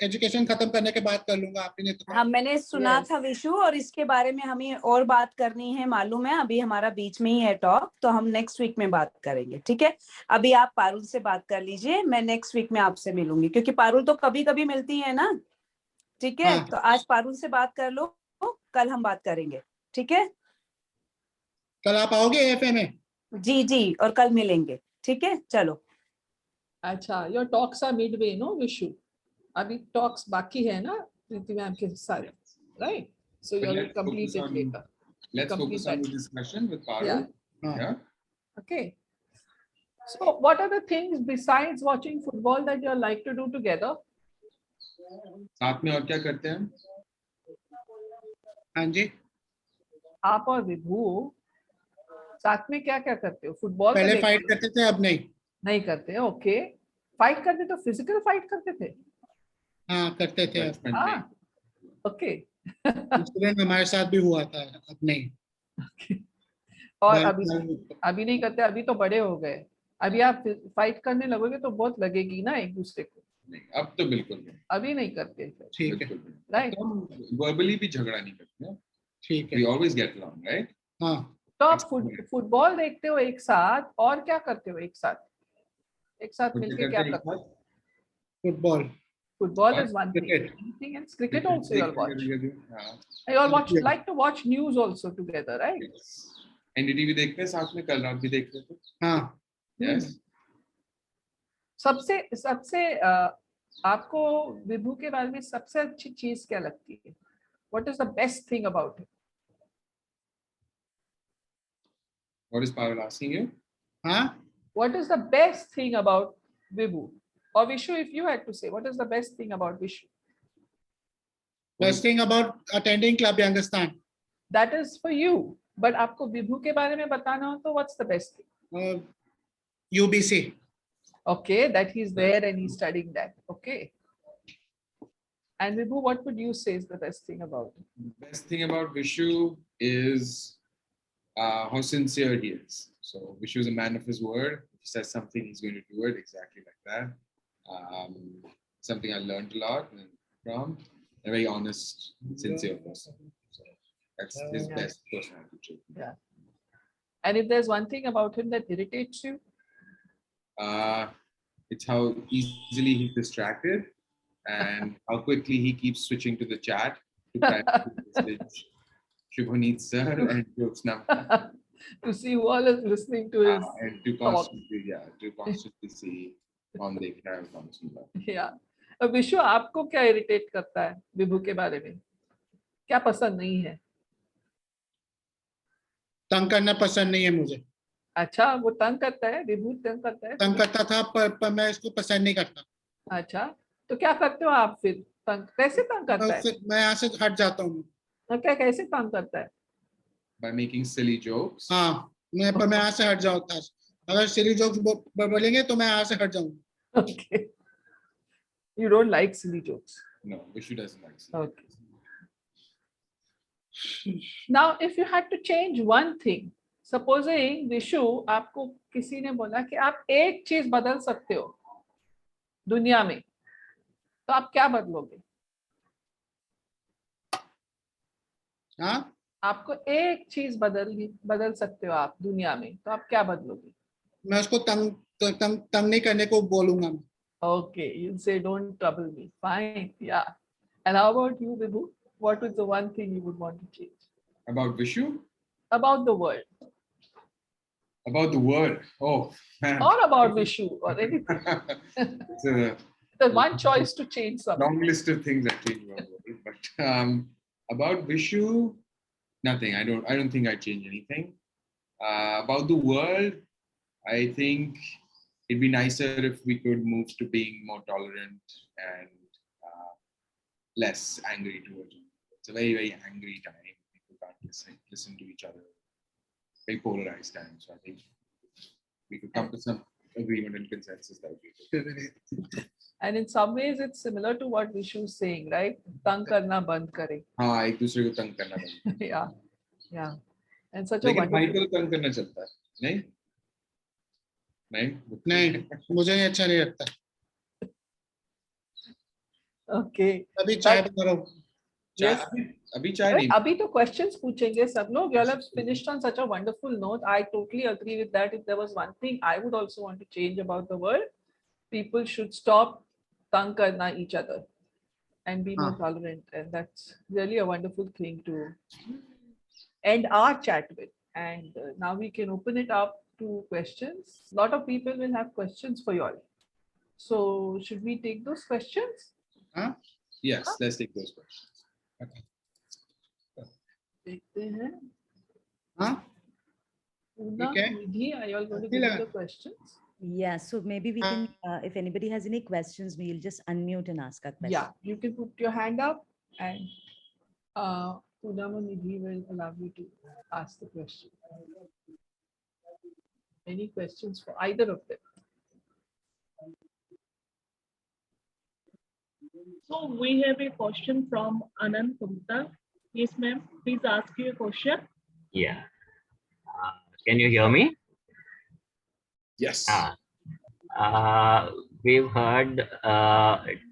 एजुकेशन खत्म करने के बाद कर लूंगा. आपने तो हाँ मैंने सुना था विशु और इसके बारे में हमें और बात करनी है मालूम है. अभी हमारा बीच में ही है टॉक तो हम नेक्स्ट वीक में बात करेंगे. ठीक है अभी आप पारुल से बात कर लीजिए. मैं नेक्स्ट वीक में आपसे मिलूंगी क्योंकि पारुल तो कभी कभी मिलती है ना. ठीक है तो आज पारुल से बात कर लो. कल हम बात करेंगे. ठीक है कल आप आओगे एफए में? जी और कल मिलेंगे. ठीक है चलो. अच्छा your talks are midway no Vishu. अभी टॉक्स बाकी है ना प्रीति मैम के साथ, right? So you will complete it later. Let's focus on the discussion with Parul. Yeah. Okay. So what are the things besides watching football that you like to do together? साथ में और क्या करते हैं? हाँ जी. आप और विभू साथ में क्या क्या करते हो? फुटबॉल पहले फाइट करते थे अब नहीं करते. ओके फाइट करते तो फिजिकल फाइट करते थे? हाँ करते थे। बचपन में हाँ, ओके। इंसिडेंट हमारे साथ भी हुआ था अपने ही। और बाइक- अभी नहीं करते, अभी तो बड़े हो गए। अभी आप फाइट करने लगोगे तो बहुत लगेगी ना एक दूसरे को। नहीं, अब तो बिल्कुल नहीं, अभी नहीं करते फिर, ठीक है, बिल्कुल नहीं। राइट? तो हम वर्बली भी झगड़ा नहीं करते, ठीक वी है। Always get along, right? हाँ तो आप फुटबॉल देखते हो एक साथ, और क्या करते हो एक साथ? एक साथ मिलके क्या करते हो? Football, Football is one thing. Cricket. Anything else? Cricket also you all watch. हाँ, You all watch, like to watch news also together, right? NDTV देखते हैं साथ में, कल रात भी देख रहे थे। हाँ Yes. सबसे सबसे आपको विभू के बारे में सबसे अच्छी चीज क्या लगती है? What is the best thing about him? What is Parul asking you? हाँ What is the best thing about Vibhu? Or Vishu, if you had to say, what is the best thing about Vishu? Best thing about attending club Youngistan, That is for you. But आपको विभू के बारे में बताना हो तो what's the best thing? UBC. Okay, that he's there and he's studying that. Okay. And Vibhu, what would you say is the best thing about him? Best thing about Vishu is how sincere he is. So Vishu is a man of his word. If he says something, he's going to do it exactly like that. Something I learned a lot from. A very honest, sincere person. So that's his Yeah. best personality trait. Yeah. And if there's one thing about him that irritates you, It's how easily he's distracted and how quickly he keeps switching to the chat to private message Shubhaneet sir and Jyotsna to see who all is listening to his and to constantly see on the camera. yeah. अब विशु आपको क्या irritate करता है विभू के बारे में? क्या पसंद नहीं है? तंग करना पसंद नहीं है मुझे। अच्छा, वो तंग करता है, विभू तंग करता है? तंग करता था पर मैं इसको पसंद नहीं करता। अच्छा, तो क्या करते हो आप फिर? तंग कैसे तंग करता है? मैं यहाँ से हट जाता हूँ। क्या कैसे तंग करता है? By making silly jokes. हाँ, मैं यहाँ से हट जाऊँगा। अगर सिली जोक्स बोलेंगे तो मैं यहाँ से हट जाऊँगा। Okay. You don't like silly jokes. No, Vishu doesn't like silly. Okay. Now, if you had to change one thing, supposing Vishu, आपको किसी ने बोला कि आप एक चीज बदल सकते हो दुनिया में, तो आप क्या बदलोगे? हाँ, आपको एक चीज बदल सकते हो आप दुनिया में, तो आप क्या बदलोगे? मैं उसको तंग नहीं करने को बोलूंगा। Okay, you'll say don't trouble me. Fine, yeah. And how about you, Vibhu? What is the one thing you would want to change? About Vishu? About the world. About the world. Oh, man. Or about Vishu or anything. It's a The one choice to change something. long list of things I change about the world. But about Vishu, nothing. I don't think I change anything. About the world, I think it'd be nicer if we could move to being more tolerant and less angry towards it. It's a very, very angry time. People can't listen to each other. Very polarized time. So I think we could come to some agreement and consensus that would be good. And in some ways, it's similar to what Vishu is saying, right? Tang karna band kare. हाँ, एक दूसरे को तंग करना बंद करें। Yeah, yeah. And such a लेकिन भाई wonderful. को तंग करना चलता है, नहीं? नहीं, मुझे ये अच्छा नहीं लगता। Okay. अभी चाय बना रहा हूँ। Yes. अभी चाय नहीं। अभी तो questions पूछेंगे सब लोग. You all have finished on such a wonderful note. I totally agree with that. If there was one thing I would also want to change about the world, people should stop tang karna each other and be more tolerant. And that's really a wonderful thing to end our chat with. And now we can open it up to questions. A lot of people will have questions for you all. So should we take those questions? हाँ, Yes, let's take those questions. देखते हैं. हाँ, Una, ठीक है. Nidhi, are you all going to अच्छी give लगा. the questions? Yeah, so maybe we can, if anybody has any questions, we'll just unmute and ask a question. Yeah, you can put your hand up and Poonam or Nidhi will allow you to ask the question. Any questions for either of them? So we have a question from Anand Kumtha. Yes, ma'am. Please ask your question. Yeah. Can you hear me? Yes. We've heard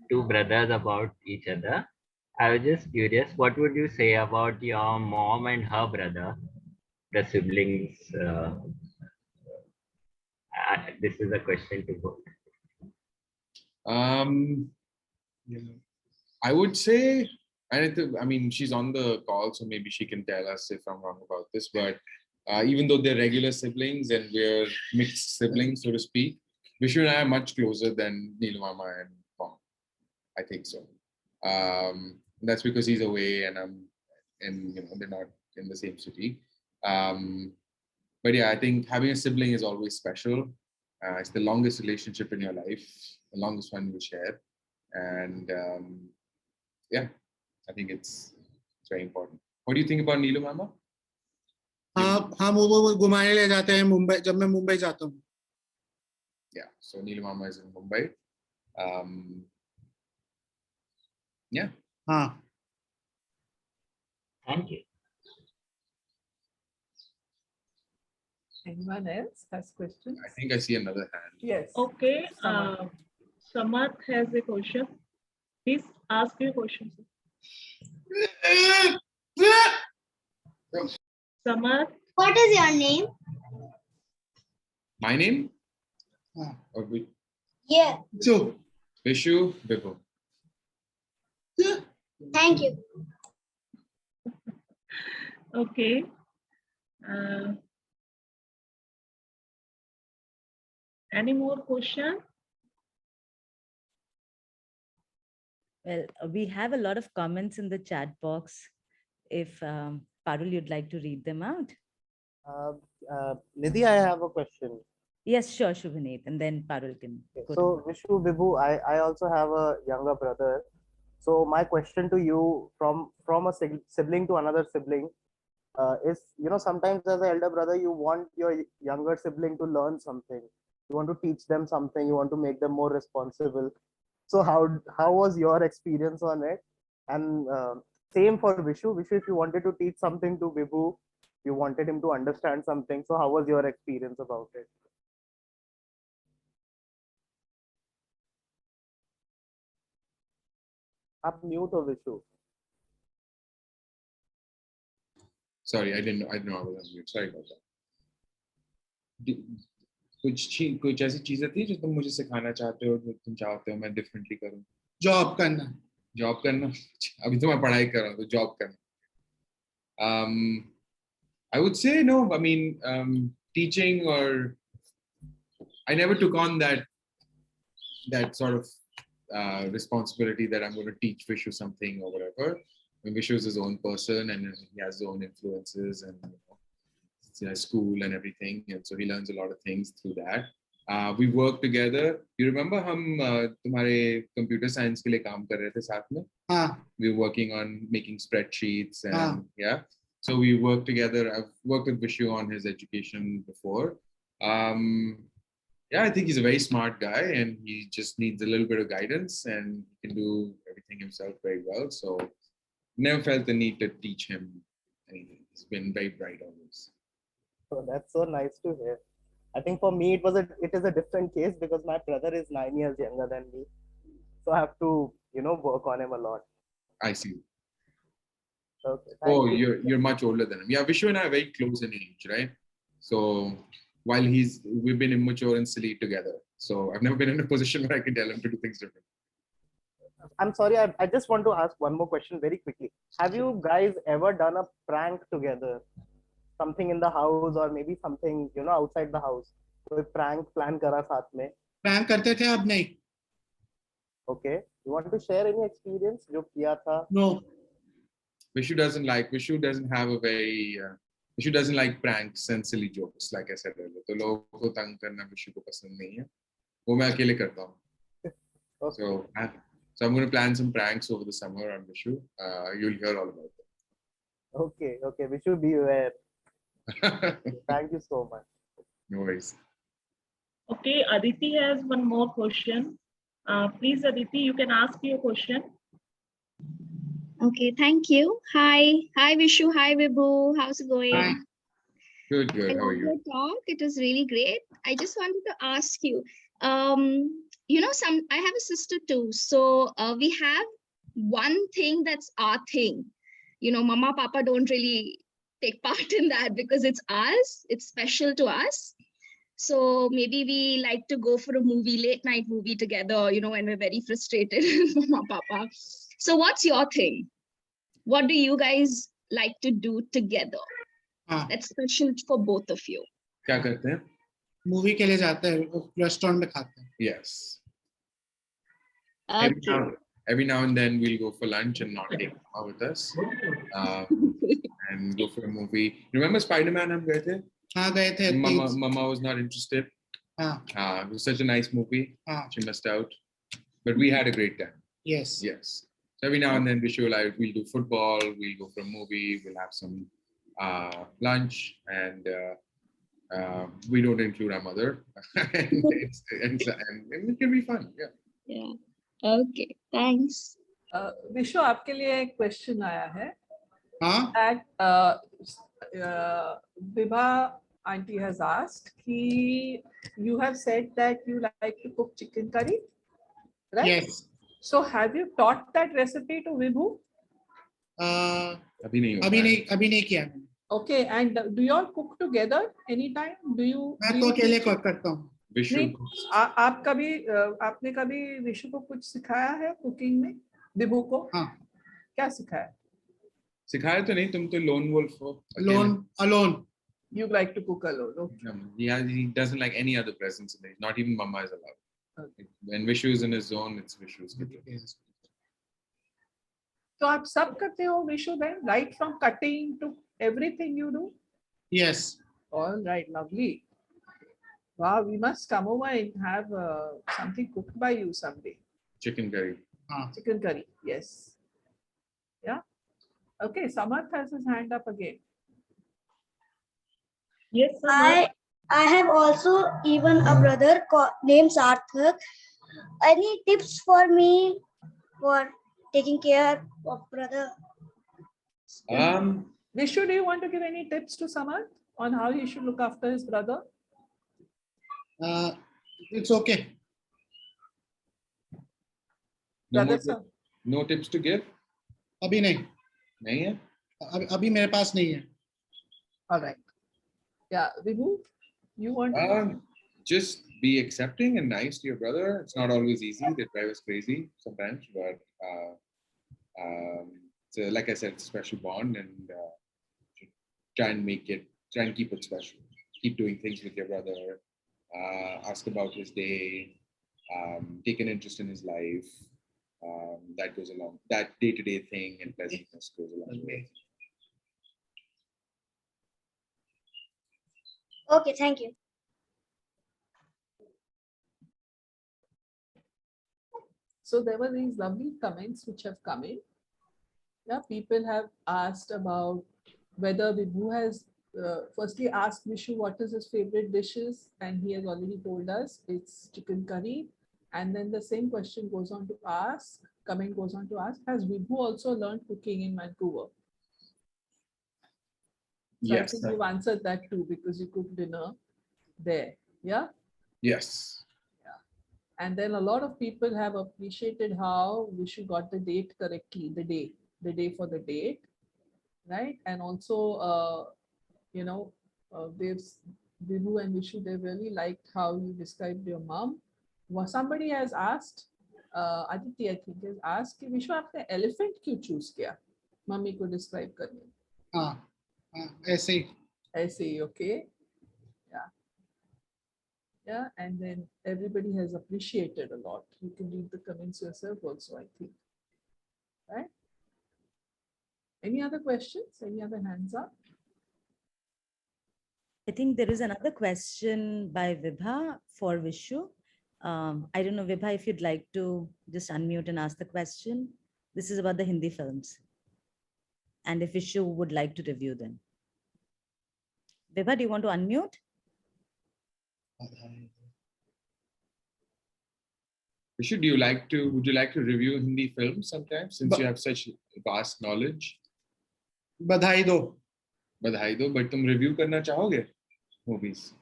two brothers about each other. I was just curious, what would you say about your mom and her brother, the siblings? This is a question to both. I would say, I mean, she's on the call, so maybe she can tell us if I'm wrong about this. But even though they're regular siblings and we're mixed siblings, so to speak, Vishu and I are much closer than Neelamama and Mom. I think so. That's because he's away and they're not in the same city. But yeah, I think having a sibling is always special. It's the longest relationship in your life, the longest one you share. And yeah, I think it's very important. What do you think about Neelu Mama? हाँ वो घुमाने ले जाते हैं मुंबई जब मैं मुंबई जाता हूँ. Yeah, so Neelu Mama is in Mumbai. Yeah. हाँ. Thank you. Anyone else has questions? I think I see another hand. Yes. Okay. Samarth. Samarth has a question. Please ask your question. Samarth. What is your name? My name? हाँ. Or Yeah. So. Vishu Vibhu. Thank you. Okay. Any more question? Well, we have a lot of comments in the chat box. If Parul, you'd like to read them out? Nidhi, I have a question. Yes, sure, Shubhaneet, and then Parul can go. So, Vishu, Vibhu, I also have a younger brother. So my question to you, from a sibling to another sibling, is, sometimes as an elder brother, you want your younger sibling to learn something. You want to teach them something. You want to make them more responsible. So how was your experience on it? And same for Vishu. Vishu, if you wanted to teach something to Vibhu, you wanted him to understand something. So how was your experience about it? आप mute हो Vishu. Sorry, I didn't know I was on mute. Sorry about that. कुछ ऐसी चीजें थी जो तुम मुझे सिखाना चाहते हो, जो तुम चाहते हो मैं डिफरेंटली करूं? जॉब करना. जॉब करना. अभी तो मैं पढ़ाई कर रहा हूं, तो जॉब करना. I would say no. I mean, teaching, or I never took on that sort of responsibility that I'm going to teach Vishu something or whatever. I mean, Vishu is his own person and he has his own influences and school and everything, and so he learns a lot of things through that. We work together. You remember हम तुम्हारे computer science के लिए काम कर रहे थे साथ में? हाँ. We were working on making spreadsheets and yeah. So we work together. I've worked with Vishu on his education before. Yeah, I think he's a very smart guy and he just needs a little bit of guidance and he can do everything himself very well. So never felt the need to teach him anything. He's been very bright always. So that's so nice to hear. I think for me it is a different case because my brother is 9 years younger than me. So I have to, work on him a lot. I see. Okay. Oh, you're much older than him. Yeah, Vishu and I are very close in age, right? So while we've been immature and silly together. So I've never been in a position where I can tell him to do things different. I'm sorry, I just want to ask one more question very quickly. Have you guys ever done a prank together? Something in the house or maybe something, outside the house? So a prank plan kara saath mein. Prank करते थे, अब नहीं. Okay. You want to share any experience जो किया था? No. Vishu doesn't like pranks and silly jokes, like I said earlier. तो लोगों को तंग करना Vishu को पसंद नहीं है. वो मैं अकेले करता हूँ. Okay. So I'm going to plan some pranks over the summer on Vishu. You'll hear all about them. Okay. Vishu, be aware. Thank you so much. No worries. Okay, Aditi has one more question. Please, Aditi, you can ask your question. Okay, thank you. Hi. Hi, Vishu. Hi, Vibhu. How's it going? Hi. Good, I good. How are love you? your talk. It was really great. I just wanted to ask you, I have a sister too. So we have one thing that's our thing. Mama, Papa don't really take part in that because it's ours. It's special to us. So maybe we like to go for a late night movie together, when we're very frustrated with Mama, Papa. So what's your thing? What do you guys like to do together? हाँ, That's special for both of you. क्या करते हैं? Movie के लिए जाते हैं, restaurant में खाते हैं. Yes. Okay. Every now and then we'll go for lunch and not take Mama with us. And go for a movie. Remember Spider-Man हम गए थे? हाँ, गए थे. Mama was not interested. हाँ. It was such a nice movie. हाँ. She missed out. But we had a great time. Yes. Yes. So every now and then we'll do football, we'll go for a movie, we'll have some lunch, and we don't include our mother. and it can be fun. Yeah. Yeah. Okay. Thanks. Vishu आपके लिए एक question आया है. हाँ. That Vibha auntie has asked, you have said that you like to cook chicken curry, right? Yes. So have you taught that recipe to Vibhu? अभी नहीं किया. Okay, and do you all cook together anytime? मैं तो अकेले करता हूँ. Vishu. आपने कभी विशु को कुछ सिखाया है कुकिंग में? विभू को? हाँ. क्या सिखाया? सिखाया तो नहीं, तुम तो lone wolf हो. Alone. You like to cook alone. Okay. Yeah, he doesn't like any other presence in it. Not even Mama is allowed. Okay. When Vishu is in his zone, it's Vishu's kitchen. Yes. तो आप सब करते हो Vishu then, right from cutting to everything you do? Yes. All right, lovely. Wow, we must come over and have something cooked by you someday. Chicken curry. Chicken curry, yes. Yeah. Okay, Samarth has his hand up again. Yes, sir. I have also even a brother named Sarthak. Any tips for me for taking care of brother? Vishu, do you want to give any tips to Samarth on how he should look after his brother? It's okay. No tips to give? अभी नहीं. नहीं है? अभी मेरे पास नहीं है. All right. Yeah, Vibhu, you want to... Just be accepting and nice to your brother. It's not always easy. They drive us crazy sometimes, but so like I said, it's a special bond, and try and keep it special. Keep doing things with your brother. Ask about his day. Take an interest in his life. That goes along. That day-to-day thing and pleasantness goes a long way. Okay, thank you. So there were these lovely comments which have come in. Yeah, people have asked about whether Vibhu has firstly asked Vishu what is his favorite dishes, and he has already told us it's chicken curry. And then the same question goes on to ask, comment goes on to ask, has Vibhu also learned cooking in Vancouver? So Yes. I think you've answered that too, because you cooked dinner there. Yeah? Yes. Yeah. And then a lot of people have appreciated how Vishu got the date correctly, the day for the date, right? And also, Vibhu and Vishu, they really liked how you described your mom. Well, somebody has asked, Aditi, I think, has asked, Vishu, आपने elephant क्यों choose किया mummy को describe करने? ऐसे ही, okay. Yeah, and then everybody has appreciated a lot. You can read the comments yourself also, I think. Right? Any other questions? Any other hands up? I think there is another question by Vibha for Vishu. I don't know, Vibha, if you'd like to just unmute and ask the question. This is about the Hindi films. And if Vishu would like to review them. Vibha, do you want to unmute? Vishu, would you like to review Hindi films sometimes, since you have such vast knowledge? बधाई दो. बधाई दो, but तुम review करना चाहोगे movies?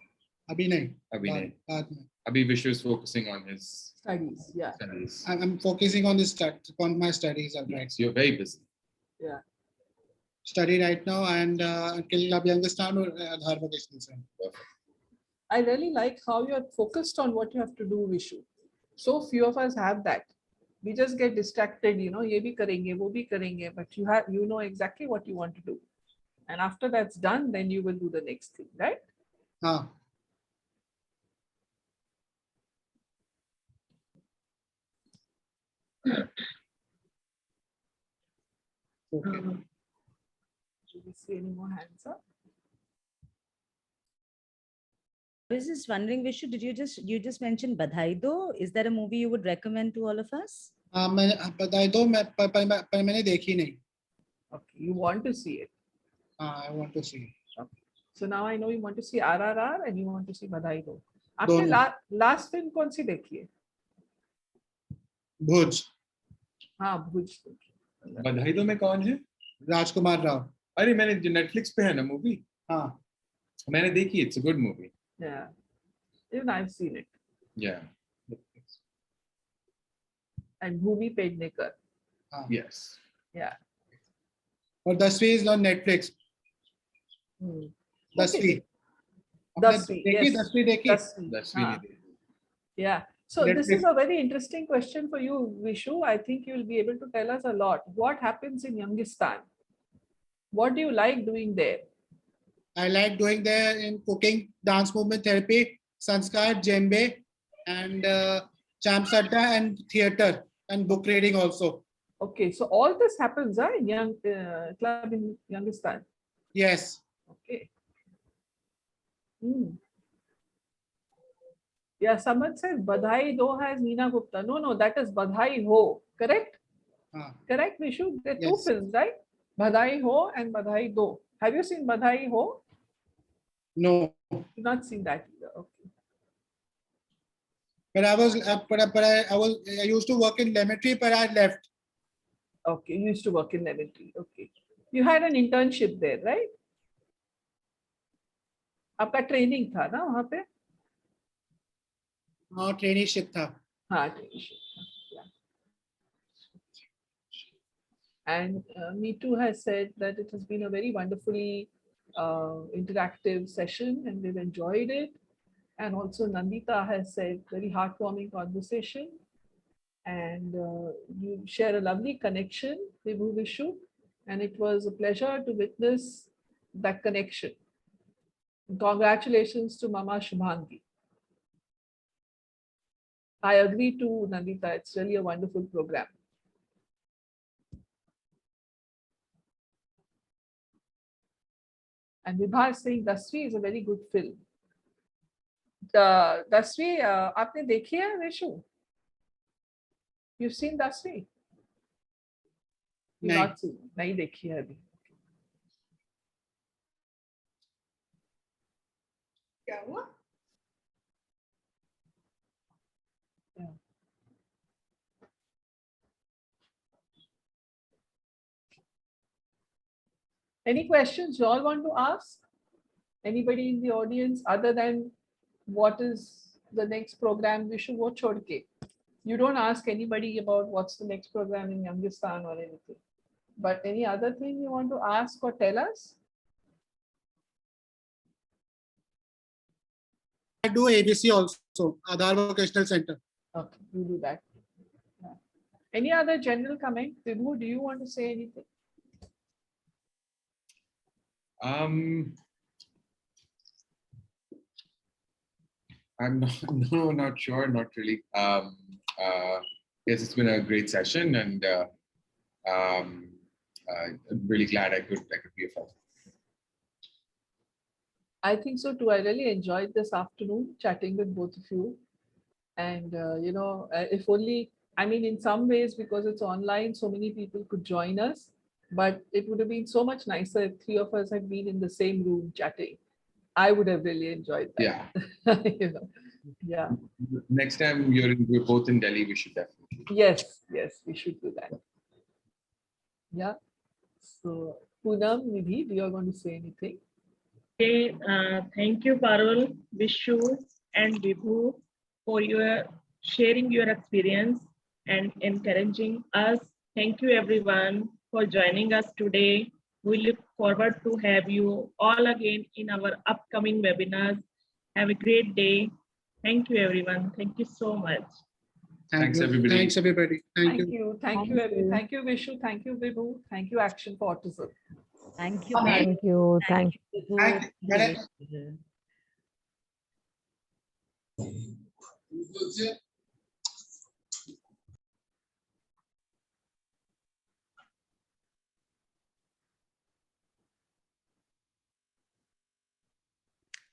अभी नहीं. अभी नहीं. बाद में. Abhi Vishu is focusing on his Studies, yeah. studies. I'm focusing on on my studies. Right. Yes, you're very busy. Yeah. Study right now and Club Youngistan or Aadhar Vocational Center. Perfect. I really like how you're focused on what you have to do, Vishu. So few of us have that. We just get distracted, you know, ye bhi karenge, wo bhi karenge, but you know exactly what you want to do. And after that's done, then you will do the next thing, right? हाँ. Okay. Do we see any more hands up? I was just wondering, Vishu, you just mentioned Badhai Do? Is there a movie you would recommend to all of us? हाँ मैंने बधाई दो पर मैंने देखी नहीं. Okay, you want to see it. I want to see. Okay. So now I know you want to see RRR and you want to see Badhai Do. आपने दोनों. last film कौन सी देखी है? भुज. हाँ, भुज. बधाई दो में कौन है? राजकुमार राव. अरे मैंने Netflix पे है ना movie. हाँ. मैंने देखी. It's a good movie. Yeah, even I've seen it. Yeah. And Bhumi Pednekar. Yes. Yeah. और 10वीं is on Netflix. 10वीं. Dasvi, yes. 10वीं देखी. That's really good. Yeah. So Netflix. this is a very interesting question for you, Vishu. I think you will be able to tell us a lot. What happens in Youngistan? What do you like doing there? I like doing there in cooking, dance movement therapy, sanskar, djembe, and champ satta and theater and book reading also. Okay, so all this happens in club in Youngistan. Yes. Okay. Yeah, someone said Badhai Do has Neena Gupta. No, that is Badhai Ho. Correct? Correct, Vishu? There are two Yes. films, right? Badhai Ho and Badhai Do. Have you seen Badhai Ho? No. You've not seen that either. Okay. But I used to work in Lemmetry, but I left. Okay, you used to work in Lemmetry. Okay. You had an internship there, right? आपका training था ना वहाँ पे? हाँ, traineeship था. हाँ, traineeship था. Yeah. And Meetu has said that it has been a very wonderfully interactive session and they've enjoyed it. And also Nandita has said very heartwarming conversation. And you share a lovely connection, Vibhu, Vishu. And it was a pleasure to witness that connection. Congratulations to Mama Shubhangi. I agree to Nandita. It's really a wonderful program. And Vibha is saying Dasvi is a very good film. Dasvi, आपने देखी है Vishu? You've seen Dasvi? You've not seen. नहीं देखी है अभी. क्या हुआ? Any questions you all want to ask? Anybody in the audience other than what is the next program we should watch? You don't ask anybody about what's the next program in Youngistan or anything. But any other thing you want to ask or tell us? I do ABC also, Aadhar Vocational Center. Okay, you do that. Yeah. Any other general comment? Vibhu, do you want to say anything? I'm not sure, not really. Yes, it's been a great session, and I'm really glad I could be a part. I think so too. I really enjoyed this afternoon chatting with both of you. And, you know, if only, I mean, in some ways, because it's online, so many people could join us. But it would have been so much nicer if three of us had been in the same room chatting. I would have really enjoyed that. Yeah. You know, Yeah. Next time we're both in Delhi, we should definitely. Yes, yes, we should do that. Yeah. So, Poonam, Nidhi, do you want to say anything? Okay, thank you, Parul, Vishu, and Vibhu for your sharing your experience and encouraging us. Thank you, everyone, for joining us today. We look forward to have you all again in our upcoming webinars. Have a great day. Thank you, everyone. Thank you so much. Thanks, everybody. Thanks, everybody. Thank you. Thank you, thank you, Vishu. Thank you, Vibhu. Thank you, Action for Autism. Thank you. Thank you. Thank you. Thank Vibhu. you.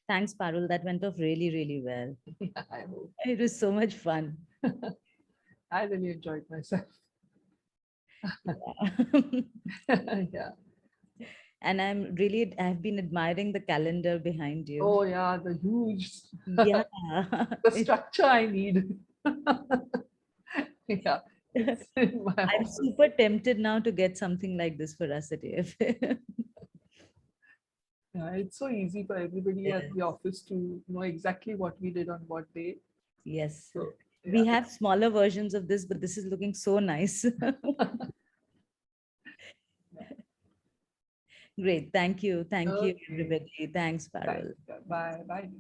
Thanks, Parul. That went off really, really well. I hope. It was so much fun. I really enjoyed myself. Yeah. And I've been admiring the calendar behind you. Oh yeah, the huge, Yeah. the structure I need. Yeah. It's in my I'm office. super tempted now to get something like this for us at AFM. Yeah, it's so easy for everybody at the office to know exactly what we did on what day. Yes. So, We yeah. have smaller versions of this, but this is looking so nice. Great. Thank you. Thank you, Okay. everybody. Thanks, Parul. Bye. Bye.